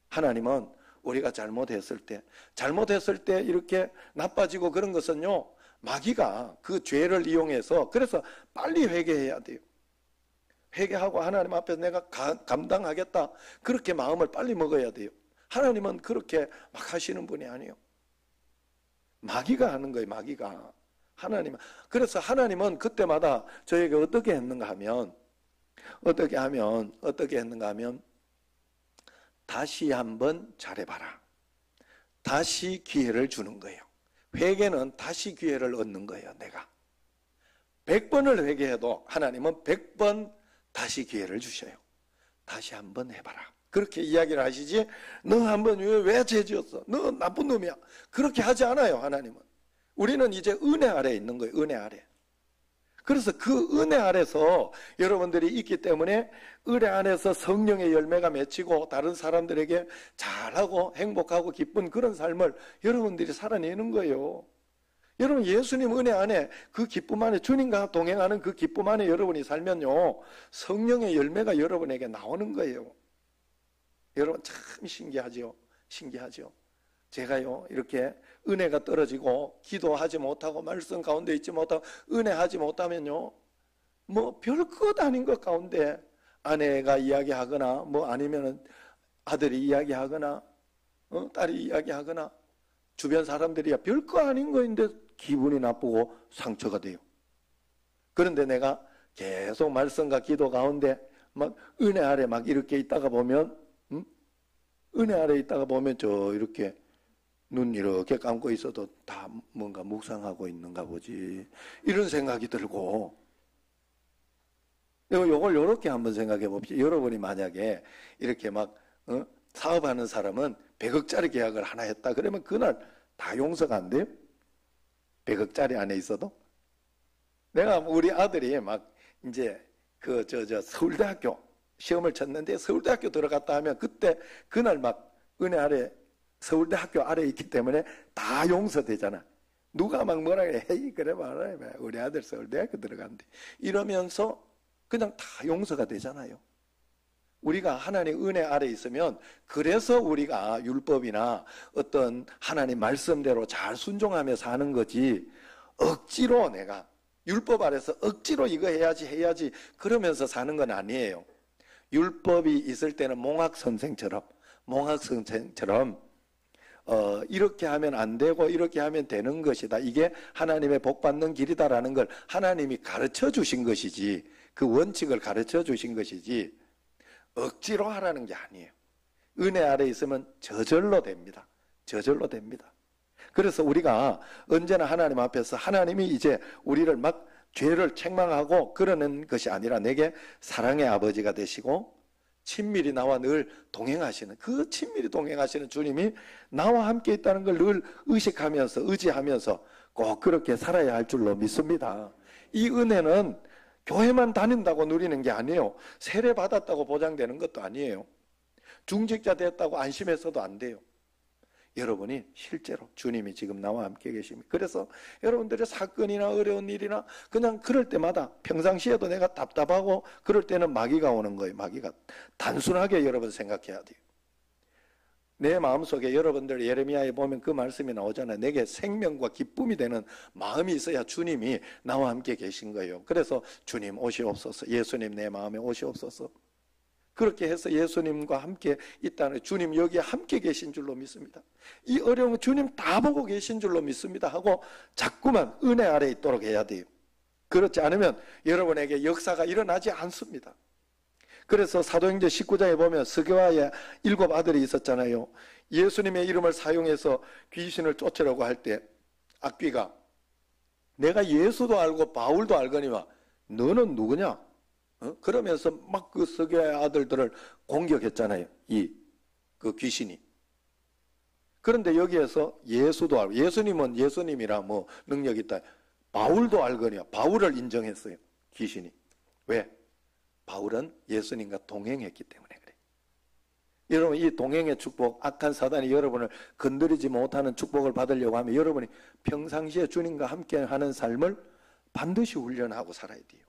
하나님은 우리가 잘못했을 때 이렇게 나빠지고 그런 것은요. 마귀가 그 죄를 이용해서 그래서 빨리 회개해야 돼요. 회개하고 하나님 앞에서 내가 감당하겠다. 그렇게 마음을 빨리 먹어야 돼요. 하나님은 그렇게 막 하시는 분이 아니에요. 마귀가 하는 거예요. 마귀가. 그래서 하나님은 그때마다 저에게 어떻게 했는가 하면 다시 한번 잘해봐라. 다시 기회를 주는 거예요. 회개는 다시 기회를 얻는 거예요. 내가 100번을 회개해도 하나님은 100번 다시 기회를 주셔요. 다시 한번 해봐라. 그렇게 이야기를 하시지, 너 한번 왜 죄 지었어? 너 나쁜 놈이야. 그렇게 하지 않아요, 하나님은. 우리는 이제 은혜 아래에 있는 거예요, 은혜 아래. 그래서 그 은혜 아래서 여러분들이 있기 때문에 은혜 안에서 성령의 열매가 맺히고 다른 사람들에게 잘하고 행복하고 기쁜 그런 삶을 여러분들이 살아내는 거예요. 여러분, 예수님 은혜 안에 그 기쁨 안에, 주님과 동행하는 그 기쁨 안에 여러분이 살면요, 성령의 열매가 여러분에게 나오는 거예요. 여러분, 참 신기하죠? 신기하죠? 제가요, 이렇게 은혜가 떨어지고 기도하지 못하고 말씀 가운데 있지 못하고 은혜하지 못하면요, 뭐 별것 아닌 것 가운데 아내가 이야기하거나 뭐 아니면은 아들이 이야기하거나 딸이 이야기하거나 주변 사람들이 별거 아닌 거인데 기분이 나쁘고 상처가 돼요. 그런데 내가 계속 말씀과 기도 가운데 막 은혜 아래 막 이렇게 있다가 보면, 은혜 아래 있다가 보면 저 이렇게 눈 이렇게 감고 있어도 다 뭔가 묵상하고 있는가 보지, 이런 생각이 들고, 요걸 요렇게 한번 생각해 봅시다. 여러분이 만약에 이렇게 막 사업하는 사람은 100억짜리 계약을 하나 했다 그러면 그날 다 용서가 안 돼요? 100억짜리 안에 있어도? 내가 우리 아들이 막 이제 서울대학교 시험을 쳤는데 서울대학교 들어갔다 하면 그때 그날 막 은혜 아래 서울대학교 아래 있기 때문에 다 용서되잖아. 누가 막 뭐라 그래, 헤이 그래 말해, 우리 아들 서울대학교 들어간대 이러면서 그냥 다 용서가 되잖아요. 우리가 하나님 은혜 아래 있으면, 그래서 우리가 율법이나 어떤 하나님 말씀대로 잘 순종하며 사는 거지, 억지로 내가 율법 아래서 억지로 이거 해야지 그러면서 사는 건 아니에요. 율법이 있을 때는 몽학선생처럼 이렇게 하면 안 되고 이렇게 하면 되는 것이다, 이게 하나님의 복받는 길이다라는 걸 하나님이 가르쳐 주신 것이지, 그 원칙을 가르쳐 주신 것이지 억지로 하라는 게 아니에요. 은혜 아래 있으면 저절로 됩니다. 저절로 됩니다. 그래서 우리가 언제나 하나님 앞에서 하나님이 이제 우리를 막 죄를 책망하고 그러는 것이 아니라 내게 사랑의 아버지가 되시고 친밀히 나와 늘 동행하시는, 그 친밀히 동행하시는 주님이 나와 함께 있다는 걸 늘 의식하면서 의지하면서 꼭 그렇게 살아야 할 줄로 믿습니다. 이 은혜는 교회만 다닌다고 누리는 게 아니에요. 세례 받았다고 보장되는 것도 아니에요. 중직자 됐다고 안심해서도 안 돼요. 여러분이 실제로 주님이 지금 나와 함께 계십니다. 그래서 여러분들의 사건이나 어려운 일이나 그냥 그럴 때마다, 평상시에도 내가 답답하고 그럴 때는 마귀가 오는 거예요. 마귀가. 단순하게 여러분 생각해야 돼요. 내 마음속에 여러분들 예레미야에 보면 그 말씀이 나오잖아요. 내게 생명과 기쁨이 되는 마음이 있어야 주님이 나와 함께 계신 거예요. 그래서 주님 오시옵소서, 예수님 내 마음에 오시옵소서, 그렇게 해서 예수님과 함께 있다는, 주님 여기에 함께 계신 줄로 믿습니다. 이 어려움은 주님 다 보고 계신 줄로 믿습니다 하고 자꾸만 은혜 아래 있도록 해야 돼요. 그렇지 않으면 여러분에게 역사가 일어나지 않습니다. 그래서 사도행전 19장에 보면 스게와의 7 아들이 있었잖아요. 예수님의 이름을 사용해서 귀신을 쫓으려고 할 때 악귀가, 내가 예수도 알고 바울도 알거니와 너는 누구냐? 그러면서 막 그 스게와의 아들들을 공격했잖아요. 그 귀신이. 그런데 여기에서 예수도 알고, 예수님은 예수님이라 뭐 능력이 있다, 바울도 알거니와 바울을 인정했어요. 귀신이. 왜? 바울은 예수님과 동행했기 때문에 그래요. 여러분, 이 동행의 축복, 악한 사단이 여러분을 건드리지 못하는 축복을 받으려고 하면 여러분이 평상시에 주님과 함께하는 삶을 반드시 훈련하고 살아야 돼요.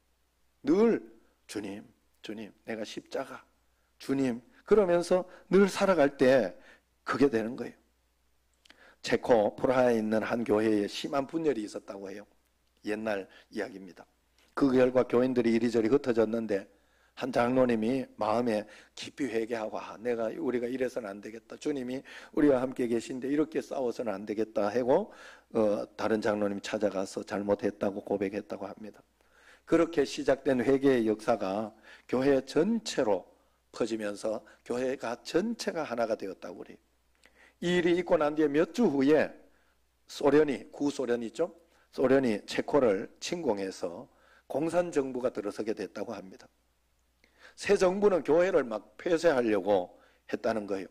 늘 주님 내가 십자가, 주님, 그러면서 늘 살아갈 때 그게 되는 거예요. 체코 프라하에 있는 한 교회에 심한 분열이 있었다고 해요. 옛날 이야기입니다. 그 결과 교인들이 이리저리 흩어졌는데 한 장로님이 마음에 깊이 회개하고, 우리가 이래서는 안 되겠다, 주님이 우리와 함께 계신데 이렇게 싸워서는 안 되겠다 하고 다른 장로님이 찾아가서 잘못했다고 고백했다고 합니다. 그렇게 시작된 회개의 역사가 교회 전체로 퍼지면서 교회가 전체가 하나가 되었다고 그래요. 이 일이 있고 난 뒤에 몇 주 후에 구소련이죠, 소련이 체코를 침공해서 공산정부가 들어서게 됐다고 합니다. 새 정부는 교회를 막 폐쇄하려고 했다는 거예요.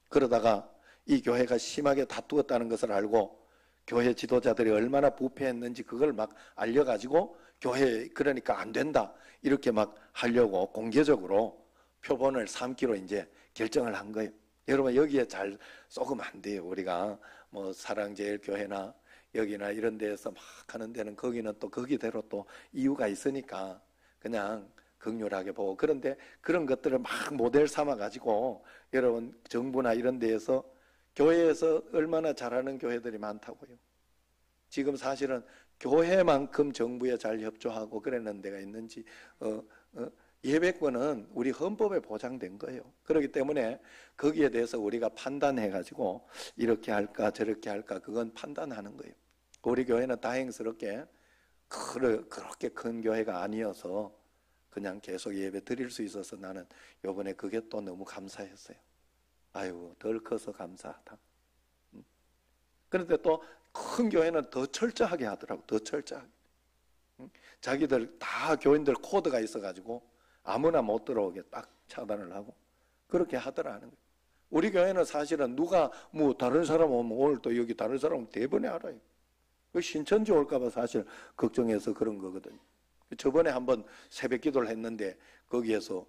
그러다가 이 교회가 심하게 다투었다는 것을 알고 교회 지도자들이 얼마나 부패했는지 그걸 막 알려가지고 교회 그러니까 안 된다 이렇게 막 하려고 공개적으로 표본을 삼기로 이제 결정을 한 거예요. 여러분 여기에 잘 쏘으면 안 돼요. 우리가 뭐 사랑제일교회나 여기나 이런 데에서 막 하는 데는 거기는 또 거기대로 또 이유가 있으니까 그냥 긍휼하게 보고, 그런데 그런 것들을 막 모델 삼아 가지고 여러분 정부나 이런 데에서 교회에서 얼마나 잘하는 교회들이 많다고요. 지금 사실은 교회만큼 정부에 잘 협조하고 그러는 데가 있는지 예배권은 우리 헌법에 보장된 거예요. 그렇기 때문에 거기에 대해서 우리가 판단해 가지고 이렇게 할까 저렇게 할까 그건 판단하는 거예요. 우리 교회는 다행스럽게 그렇게 큰 교회가 아니어서 그냥 계속 예배 드릴 수 있어서 나는 이번에 그게 또 너무 감사했어요. 아유, 덜 커서 감사하다. 그런데 또 큰 교회는 더 철저하게 하더라고. 더 철저하게. 자기들 다 교인들 코드가 있어가지고 아무나 못 들어오게 딱 차단을 하고 그렇게 하더라는 거예요. 우리 교회는 사실은 누가 뭐 다른 사람 오면 오늘 또 여기 다른 사람 오면 대번에 알아요. 신천지 올까봐 사실 걱정해서 그런 거거든요. 저번에 한번 새벽 기도를 했는데 거기에서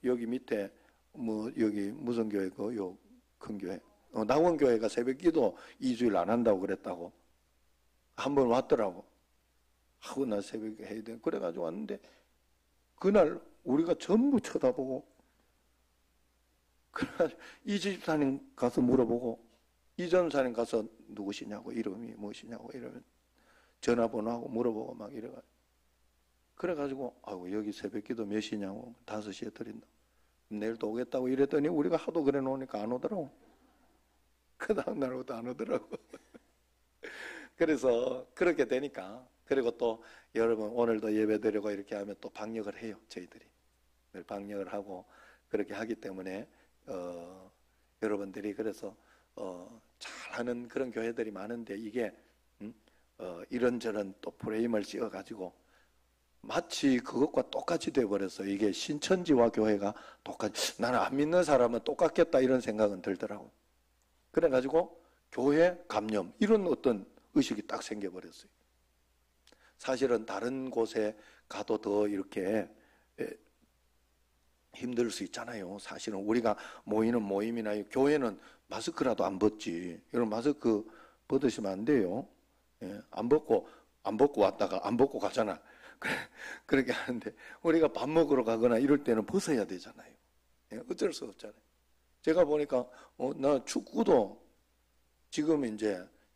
여기 밑에 뭐 여기 무슨 교회고 요 큰 교회 낙원교회가 새벽 기도 2주일 안 한다고 그랬다고 한번 왔더라고. 하고 나 새벽에 해야 돼. 그래가지고 왔는데 그날 우리가 전부 쳐다보고 그래가지고 이 집사님 가서 물어보고 이 전사님 가서 누구시냐고 이름이 무엇이냐고 이러면 전화번호하고 물어보고 막 이래가지고 그래가지고 아이고 여기 새벽 기도 몇 시냐고 5시에 드린다. 내일도 오겠다고 이랬더니 우리가 하도 그래 놓으니까 안 오더라고. 그 다음 날부터 안 오더라고. 그래서 그렇게 되니까 그리고 또 여러분 오늘도 예배 드리고 이렇게 하면 또 방역을 해요. 저희들이 늘 방역을 하고 그렇게 하기 때문에 여러분들이 그래서 잘하는 그런 교회들이 많은데 이게 이런저런 또 프레임을 씌워가지고 마치 그것과 똑같이 돼버렸어요. 이게 신천지와 교회가 똑같이 나는 안 믿는 사람은 똑같겠다 이런 생각은 들더라고요. 그래가지고 교회 감염 이런 어떤 의식이 딱 생겨버렸어요. 사실은 다른 곳에 가도 더 이렇게 힘들 수 있잖아요. 사실은 우리가 모이는 모임이나 교회는 마스크라도 안 벗지. 여러분 마스크 벗으시면 안 돼요. 안 벗고 왔다가 안 벗고 가잖아. 그렇게 하는데 우리가 밥 먹으러 가거나 이럴 때는 벗어야 되잖아요. 어쩔 수 없잖아요. 제가 보니까 나 축구도 지금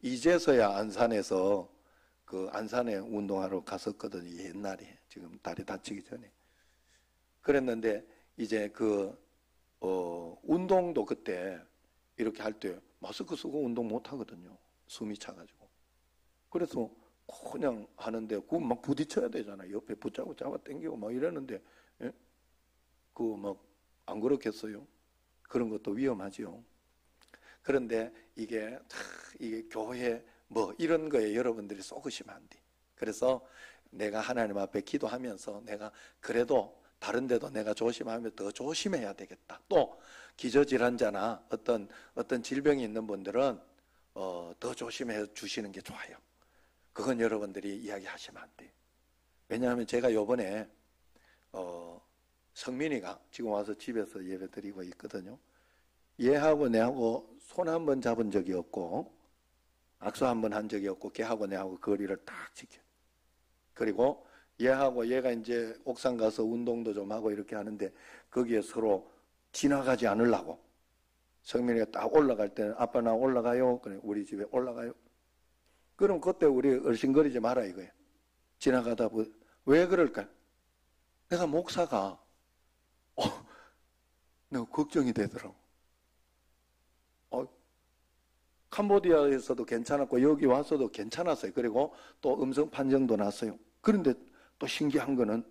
이제서야 안산에서 그 안산에 운동하러 갔었거든요. 옛날에 지금 다리 다치기 전에 그랬는데 이제 운동도 그때 이렇게 할 때 마스크 쓰고 운동 못 하거든요. 숨이 차가지고. 그래서 그냥 하는데 그 막 부딪혀야 되잖아요. 옆에 붙잡고 잡아 당기고 막 이러는데 그 막 안 그렇겠어요? 그런 것도 위험하지요. 그런데 이게 교회 뭐 이런 거에 여러분들이 쏘으시면 안 돼. 그래서 내가 하나님 앞에 기도하면서 내가 그래도 다른 데도 내가 조심하면 더 조심해야 되겠다. 또 기저질환자나 어떤 질병이 있는 분들은 더 조심해 주시는 게 좋아요. 그건 여러분들이 이야기하시면 안 돼요. 왜냐하면 제가 요번에 성민이가 지금 와서 집에서 예배 드리고 있거든요. 얘하고 내하고 손 한 번 잡은 적이 없고 악수 한 번 한 적이 없고 걔하고 내하고 거리를 딱 지켜. 그리고 얘하고 얘가 이제 옥상 가서 운동도 좀 하고 이렇게 하는데 거기에 서로 지나가지 않으려고 성민이가 딱 올라갈 때는 아빠 나 올라가요. 그래 우리 집에 올라가요. 그럼 그때 우리 얼씬거리지 마라 이거예요. 지나가다 왜 그럴까? 내가 목사가 내가 걱정이 되더라고. 캄보디아에서도 괜찮았고 여기 와서도 괜찮았어요. 그리고 또 음성 판정도 났어요. 그런데 또 신기한 거는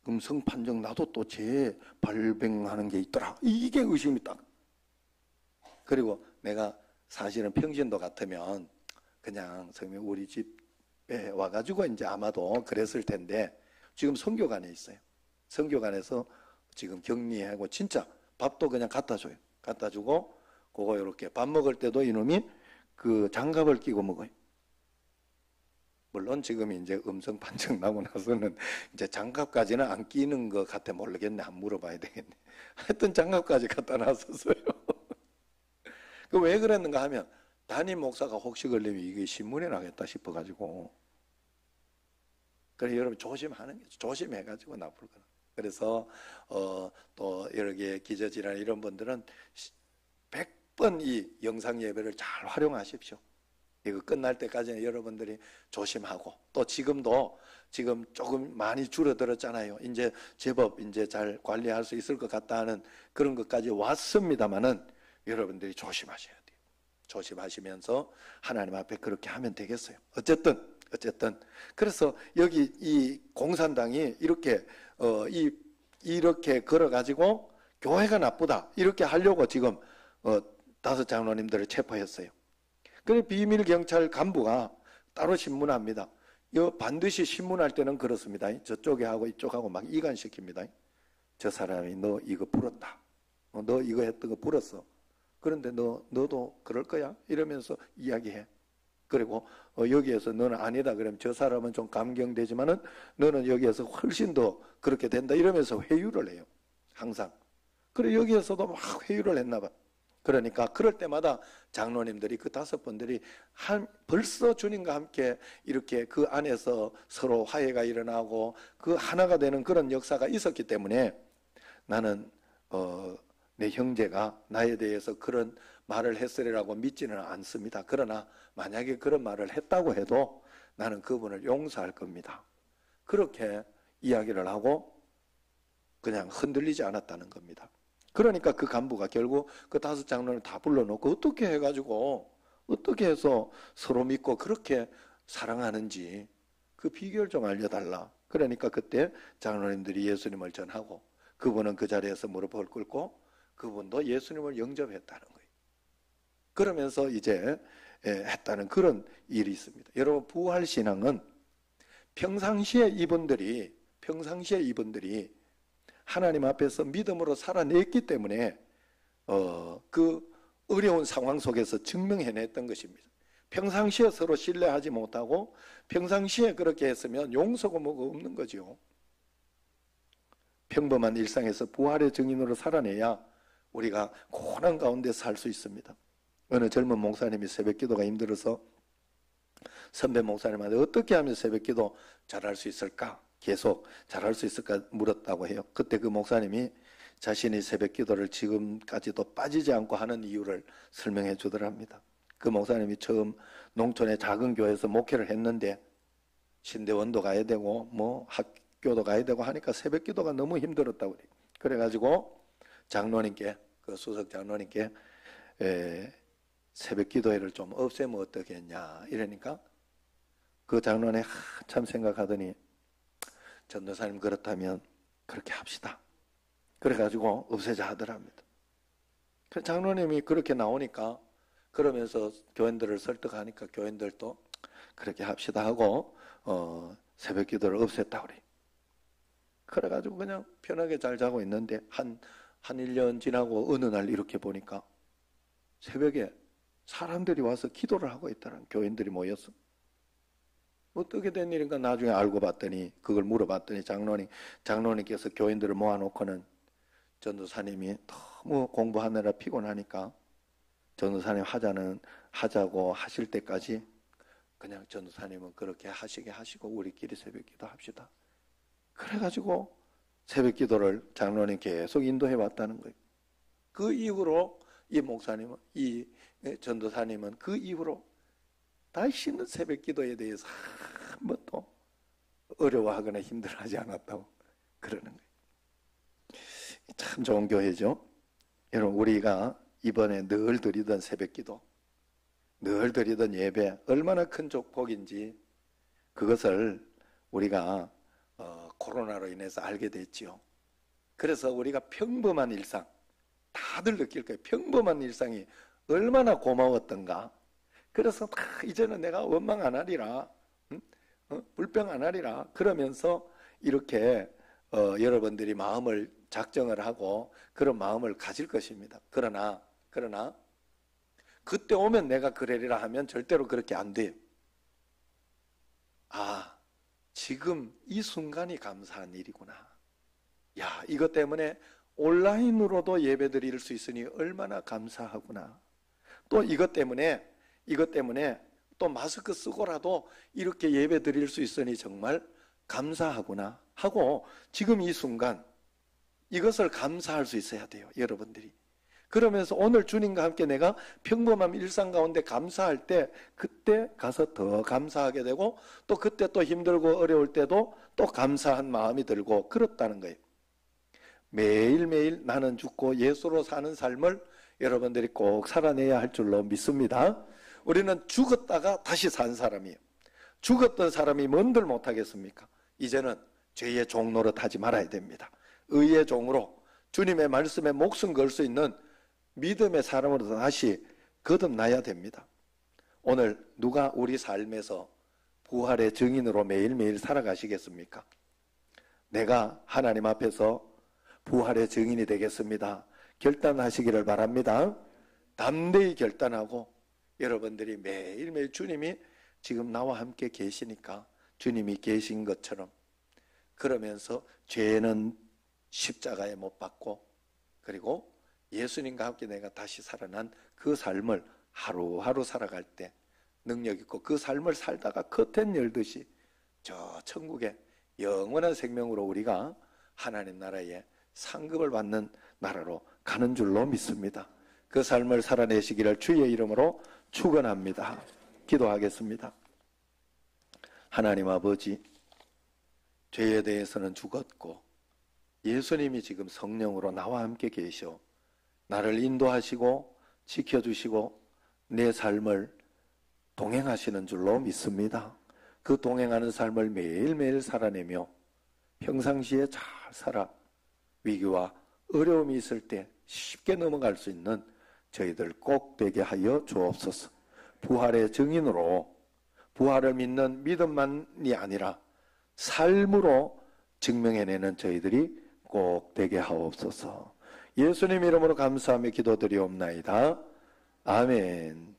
음성 판정 나도 또 재발병하는 게 있더라. 이게 의심이 딱. 그리고 내가 사실은 평신도 같으면 그냥 성명 우리 집에 와가지고 이제 아마도 그랬을 텐데 지금 선교관에 있어요. 선교관에서 지금 격리하고 진짜 밥도 그냥 갖다 줘요. 갖다 주고 그거 이렇게 밥 먹을 때도 이놈이 그 장갑을 끼고 먹어요. 물론 지금 이제 음성 판정 나고 나서는 이제 장갑까지는 안 끼는 것 같아. 모르겠네. 안 물어봐야 되겠네. 하여튼 장갑까지 갖다 놨었어요. 그 왜 그랬는가 하면 담임 목사가 혹시 걸리면 이게 신문에 나겠다 싶어가지고. 그래서 여러분 조심하는 게 조심해가지고 나쁠 거나. 그래서 또 여러 개 기저질환 이런 분들은 100번 이 영상 예배를 잘 활용하십시오. 이거 끝날 때까지는 여러분들이 조심하고, 또 지금도 지금 조금 많이 줄어들었잖아요. 이제 제법 이제 잘 관리할 수 있을 것 같다 하는 그런 것까지 왔습니다만은 여러분들이 조심하셔야 돼요. 조심하시면서 하나님 앞에 그렇게 하면 되겠어요. 어쨌든 그래서 여기 이 공산당이 이렇게 이렇게 걸어가지고 교회가 나쁘다 이렇게 하려고 지금 5 장로님들을 체포했어요. 그래 비밀 경찰 간부가 따로 신문합니다. 이거 반드시 신문할 때는 그렇습니다. 저쪽에 하고 이쪽하고 막 이간시킵니다. 저 사람이 너 이거 불었다. 너 이거 했던 거 불었어. 그런데 너도 그럴 거야? 이러면서 이야기해. 그리고 여기에서 너는 아니다 그러면 저 사람은 좀 감경되지만은 너는 여기에서 훨씬 더 그렇게 된다 이러면서 회유를 해요. 항상. 그래 여기에서도 막 회유를 했나 봐. 그러니까 그럴 때마다 장로님들이 그 5분들이 벌써 주님과 함께 이렇게 그 안에서 서로 화해가 일어나고 그 하나가 되는 그런 역사가 있었기 때문에 나는 내 형제가 나에 대해서 그런 말을 했으리라고 믿지는 않습니다. 그러나 만약에 그런 말을 했다고 해도 나는 그분을 용서할 겁니다. 그렇게 이야기를 하고 그냥 흔들리지 않았다는 겁니다. 그러니까 그 간부가 결국 그 5 장로를 다 불러놓고 어떻게 해가지고 어떻게 해서 서로 믿고 그렇게 사랑하는지 그 비결 좀 알려달라. 그러니까 그때 장로님들이 예수님을 전하고 그분은 그 자리에서 무릎을 꿇고 그분도 예수님을 영접했다는 거예요. 그러면서 이제 했다는 그런 일이 있습니다. 여러분 부활신앙은 평상시에 이분들이 하나님 앞에서 믿음으로 살아냈기 때문에 그 어려운 상황 속에서 증명해냈던 것입니다. 평상시에 서로 신뢰하지 못하고 평상시에 그렇게 했으면 용서가 뭐가 없는 거죠. 평범한 일상에서 부활의 증인으로 살아내야 우리가 고난 가운데 살 수 있습니다. 어느 젊은 목사님이 새벽기도가 힘들어서 선배 목사님한테 어떻게 하면 새벽기도 잘할 수 있을까? 계속 잘할 수 있을까 물었다고 해요. 그때 그 목사님이 자신이 새벽기도를 지금까지도 빠지지 않고 하는 이유를 설명해 주더랍니다. 그 목사님이 처음 농촌의 작은 교회에서 목회를 했는데 신대원도 가야 되고 뭐 학교도 가야 되고 하니까 새벽기도가 너무 힘들었다고 그래요. 그래가지고 장로님께 그 수석 장로님께 새벽기도회를 좀 없애면 어떻겠냐 이러니까 그 장로님 참 생각하더니 전도사님 그렇다면 그렇게 합시다. 그래가지고 없애자 하더랍니다. 그 장로님이 그렇게 나오니까 그러면서 교인들을 설득하니까 교인들도 그렇게 합시다 하고 새벽기도를 없앴다 그래. 그래가지고 그냥 편하게 잘 자고 있는데 한 1년 지나고 어느 날 이렇게 보니까 새벽에 사람들이 와서 기도를 하고 있다는 교인들이 모였어. 어떻게 된 일인가 나중에 알고 봤더니 그걸 물어봤더니 장로님께서 교인들을 모아놓고는 전도사님이 너무 공부하느라 피곤하니까 전도사님 하자고 하실 때까지 그냥 전도사님은 그렇게 하시게 하시고 우리끼리 새벽기도 합시다. 그래가지고 새벽기도를 장로님 계속 인도해 왔다는 거예요. 그 이후로 이 목사님은 이 전도사님은 그 이후로 다시는 새벽기도에 대해서 한 번도 어려워하거나 힘들어하지 않았다고 그러는 거예요. 참 좋은 교회죠. 여러분 우리가 이번에 늘 드리던 새벽기도, 늘 드리던 예배 얼마나 큰 축복인지 그것을 우리가 코로나로 인해서 알게 됐지요. 그래서 우리가 평범한 일상, 다들 느낄 거예요. 평범한 일상이 얼마나 고마웠던가. 그래서 이제는 내가 원망 안 하리라, 불평 안 하리라 그러면서 이렇게 여러분들이 마음을 작정을 하고 그런 마음을 가질 것입니다. 그러나 그때 오면 내가 그러리라 하면 절대로 그렇게 안 돼요. 아, 지금 이 순간이 감사한 일이구나. 야, 이것 때문에 온라인으로도 예배 드릴 수 있으니 얼마나 감사하구나. 또 이것 때문에 또 마스크 쓰고라도 이렇게 예배 드릴 수 있으니 정말 감사하구나 하고 지금 이 순간 이것을 감사할 수 있어야 돼요, 여러분들이. 그러면서 오늘 주님과 함께 내가 평범한 일상 가운데 감사할 때 그때 가서 더 감사하게 되고 또 그때 또 힘들고 어려울 때도 또 감사한 마음이 들고 그렇다는 거예요. 매일매일 나는 죽고 예수로 사는 삶을 여러분들이 꼭 살아내야 할 줄로 믿습니다. 우리는 죽었다가 다시 산 사람이에요. 죽었던 사람이 뭔들 못하겠습니까? 이제는 죄의 종 노릇하지 말아야 됩니다. 의의 종으로 주님의 말씀에 목숨 걸 수 있는 믿음의 사람으로 다시 거듭나야 됩니다. 오늘 누가 우리 삶에서 부활의 증인으로 매일매일 살아가시겠습니까? 내가 하나님 앞에서 부활의 증인이 되겠습니다. 결단하시기를 바랍니다. 담대히 결단하고 여러분들이 매일매일 주님이 지금 나와 함께 계시니까 주님이 계신 것처럼 그러면서 죄는 십자가에 못 박고 그리고 예수님과 함께 내가 다시 살아난 그 삶을 하루하루 살아갈 때 능력 있고 그 삶을 살다가 커튼 열듯이 저 천국의 영원한 생명으로 우리가 하나님 나라에 상급을 받는 나라로 가는 줄로 믿습니다. 그 삶을 살아내시기를 주의 이름으로 축원합니다. 기도하겠습니다. 하나님 아버지, 죄에 대해서는 죽었고 예수님이 지금 성령으로 나와 함께 계셔 나를 인도하시고 지켜주시고 내 삶을 동행하시는 줄로 믿습니다. 그 동행하는 삶을 매일매일 살아내며 평상시에 잘 살아 위기와 어려움이 있을 때 쉽게 넘어갈 수 있는 저희들 꼭 되게 하여 주옵소서. 부활의 증인으로 부활을 믿는 믿음만이 아니라 삶으로 증명해내는 저희들이 꼭 되게 하옵소서. 예수님 이름으로 감사하며 기도드리옵나이다. 아멘.